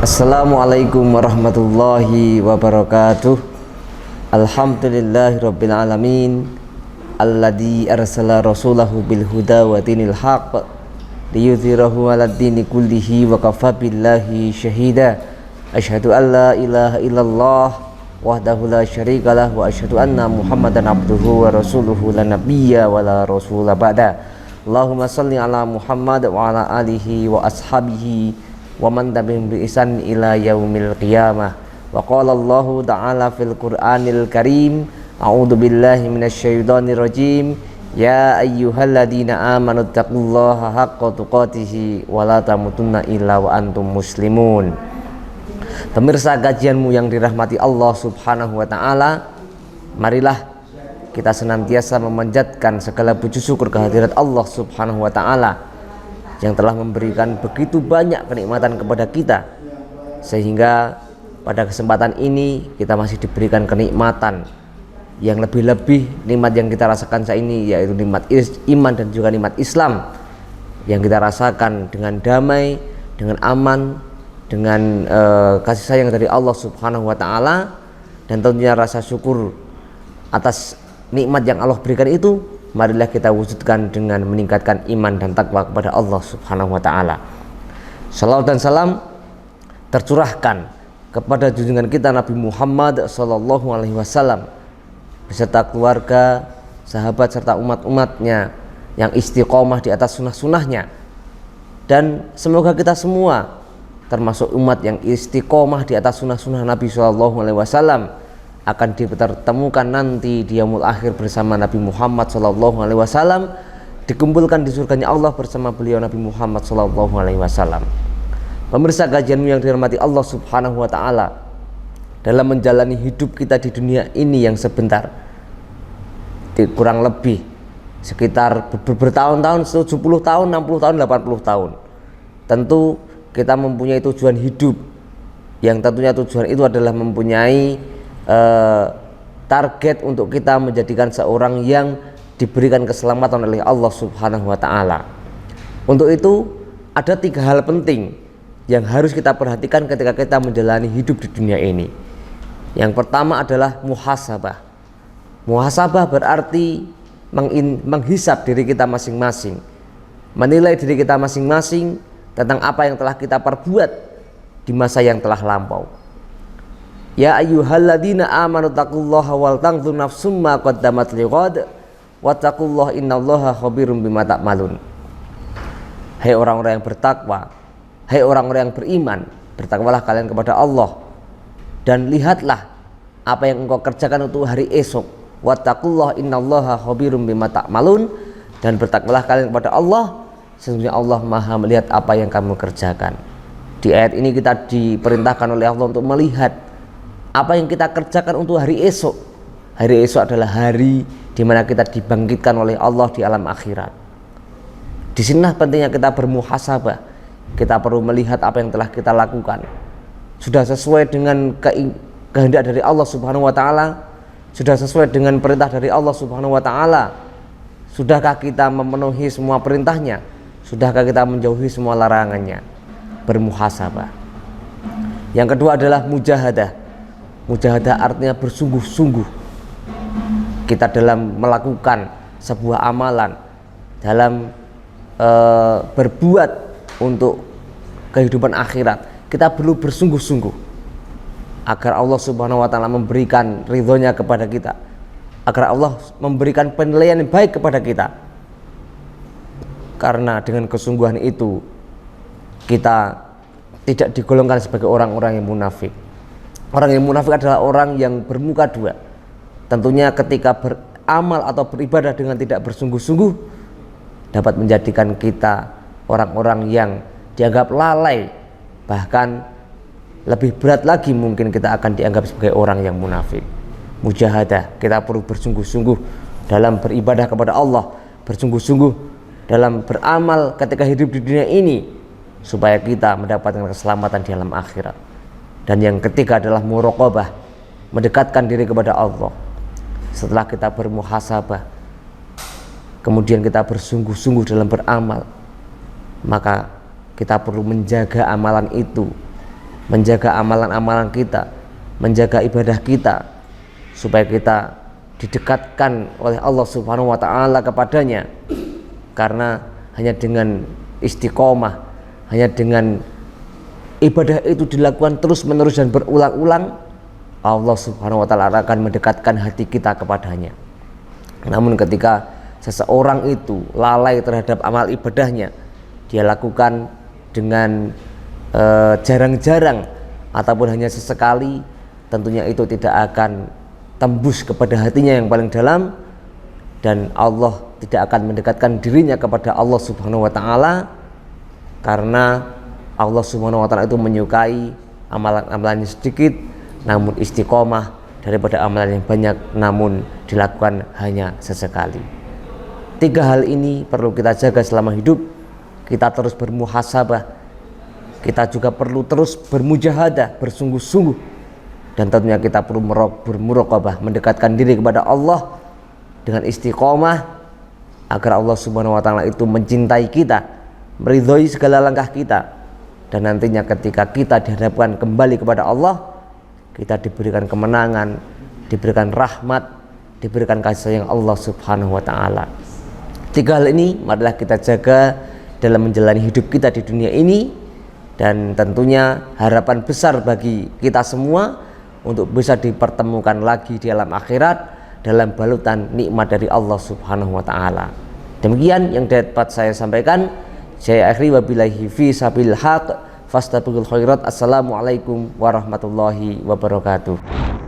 Assalamualaikum warahmatullahi wabarakatuh. Alhamdulillahirabbil alamin alladzi arsala rasulahu bil huda wa dinil haqq liyudhhirahu 'alad dini kullihi wa kafa billahi syahida. Asyhadu an la ilaha illallah wahdahu la syarikalah wa asyhadu anna Muhammadan abduhu wa rasuluhu la nabiyya wa la rasula ba'da. Allahumma shalli ala Muhammad wa ala alihi wa ashabihi wa man tabi'ahum bi ihsan ila yaumil qiyamah. Wa qala Allahu ta'ala fil Qur'anil Karim, a'udzu billahi minasyaitonir rajim, ya ayyuhalladzina amanu taqullaha haqqa tuqatih wa la tamutunna illa wa antum muslimun. Pemirsa kajianmu yang dirahmati Allah Subhanahu wa taala, marilah kita senantiasa memanjatkan segala puji syukur kehadirat Allah Subhanahu wa taala yang telah memberikan begitu banyak kenikmatan kepada kita, sehingga pada kesempatan ini kita masih diberikan kenikmatan yang lebih-lebih nikmat yang kita rasakan saat ini, yaitu nikmat iman dan juga nikmat Islam yang kita rasakan dengan damai, dengan aman, dengan kasih sayang dari Allah Subhanahu wa taala, dan tentunya rasa syukur atas nikmat yang Allah berikan itu. Marilah kita wujudkan dengan meningkatkan iman dan takwa kepada Allah Subhanahu wa taala. Salawat dan salam tercurahkan kepada junjungan kita Nabi Muhammad sallallahu alaihi wasallam beserta keluarga, sahabat serta umat-umatnya yang istiqomah di atas sunnah-sunnahnya. Dan semoga kita semua termasuk umat yang istiqomah di atas sunnah-sunnah Nabi sallallahu alaihi wasallam akan dipertemukan nanti di yaumul akhir bersama Nabi Muhammad sallallahu alaihi wasallam, dikumpulkan di surganya Allah bersama beliau Nabi Muhammad sallallahu alaihi wasallam. Pemirsa kajianmu yang dirahmati Allah Subhanahu wa taala, dalam menjalani hidup kita di dunia ini yang sebentar, kurang lebih sekitar bertahun-tahun, 70 tahun, 60 tahun, 80 tahun, tentu kita mempunyai tujuan hidup, yang tentunya tujuan itu adalah mempunyai target untuk kita menjadikan seorang yang diberikan keselamatan oleh Allah Subhanahu wa taala. Untuk itu ada 3 hal penting yang harus kita perhatikan ketika kita menjalani hidup di dunia ini. Yang pertama adalah muhasabah. Muhasabah berarti menghisab diri kita masing-masing, menilai diri kita masing-masing tentang apa yang telah kita perbuat di masa yang telah lampau. Ya ayyuhalladzina amanu taqullaha wal tanzur nafsum ma qaddamat lighad wattaqullaha innallaha khabirum bima ta'malun. Hai orang-orang yang bertakwa, hai orang-orang yang beriman, bertakwalah kalian kepada Allah dan lihatlah apa yang engkau kerjakan untuk hari esok. Wattaqullaha innallaha khabirum bima ta'malun, dan bertakwalah kalian kepada Allah, sesungguhnya Allah Maha melihat apa yang kamu kerjakan. Di ayat ini kita diperintahkan oleh Allah untuk melihat apa yang kita kerjakan untuk hari esok. Hari esok adalah hari di mana kita dibangkitkan oleh Allah di alam akhirat. Di sinilah pentingnya kita bermuhasabah. Kita perlu melihat apa yang telah kita lakukan sudah sesuai dengan kehendak dari Allah Subhanahu wa taala, sudah sesuai dengan perintah dari Allah Subhanahu wa taala. Sudahkah kita memenuhi semua perintahnya? Sudahkah kita menjauhi semua larangannya? Bermuhasabah. Yang kedua adalah mujahadah. Mujahadah artinya bersungguh-sungguh kita dalam melakukan sebuah amalan, dalam berbuat untuk kehidupan akhirat. Kita perlu bersungguh-sungguh agar Allah Subhanahu wa taala memberikan ridhonya kepada kita, agar Allah memberikan penilaian yang baik kepada kita. Karena dengan kesungguhan itu kita tidak digolongkan sebagai orang-orang yang munafik. Orang yang munafik adalah orang yang bermuka dua. Tentunya ketika beramal atau beribadah dengan tidak bersungguh-sungguh dapat menjadikan kita orang-orang yang dianggap lalai, bahkan lebih berat lagi mungkin kita akan dianggap sebagai orang yang munafik. Mujahadah, kita perlu bersungguh-sungguh dalam beribadah kepada Allah, bersungguh-sungguh dalam beramal ketika hidup di dunia ini supaya kita mendapatkan keselamatan di alam akhirat. Dan yang ketiga adalah muraqabah, mendekatkan diri kepada Allah. Setelah kita bermuhasabah, kemudian kita bersungguh-sungguh dalam beramal, maka kita perlu menjaga amalan itu menjaga amalan-amalan kita, menjaga ibadah kita, supaya kita didekatkan oleh Allah Subhanahu wa Ta'ala kepadanya. Karena hanya dengan istiqomah, hanya dengan ibadah itu dilakukan terus-menerus dan berulang-ulang, Allah Subhanahu wa Ta'ala akan mendekatkan hati kita kepadanya. Namun ketika seseorang itu lalai terhadap amal ibadahnya, dia lakukan dengan jarang-jarang ataupun hanya sesekali, tentunya itu tidak akan tembus kepada hatinya yang paling dalam, dan Allah tidak akan mendekatkan dirinya kepada Allah Subhanahu wa Ta'ala, karena Allah Subhanahu wa Ta'ala itu menyukai amalan-amalan yang sedikit namun istiqomah, daripada amalan yang banyak namun dilakukan hanya sesekali. 3 hal ini perlu kita jaga selama hidup. Kita terus bermuhasabah, kita juga perlu terus bermujahadah, bersungguh-sungguh, dan tentunya kita perlu bermuraqabah, mendekatkan diri kepada Allah dengan istiqomah, agar Allah Subhanahu wa Ta'ala itu mencintai kita, meridhoi segala langkah kita, dan nantinya ketika kita dihadapkan kembali kepada Allah, kita diberikan kemenangan, diberikan rahmat, diberikan kasih sayang Allah Subhanahu wa Ta'ala. 3 hal ini marilah kita jaga dalam menjalani hidup kita di dunia ini. Dan tentunya harapan besar bagi kita semua untuk bisa dipertemukan lagi di alam akhirat dalam balutan nikmat dari Allah Subhanahu wa Ta'ala. Demikian yang dapat saya sampaikan. Saya akhiri wabillahi fi sabilil haq fastabiqul khairat. Assalamualaikum warahmatullahi wabarakatuh.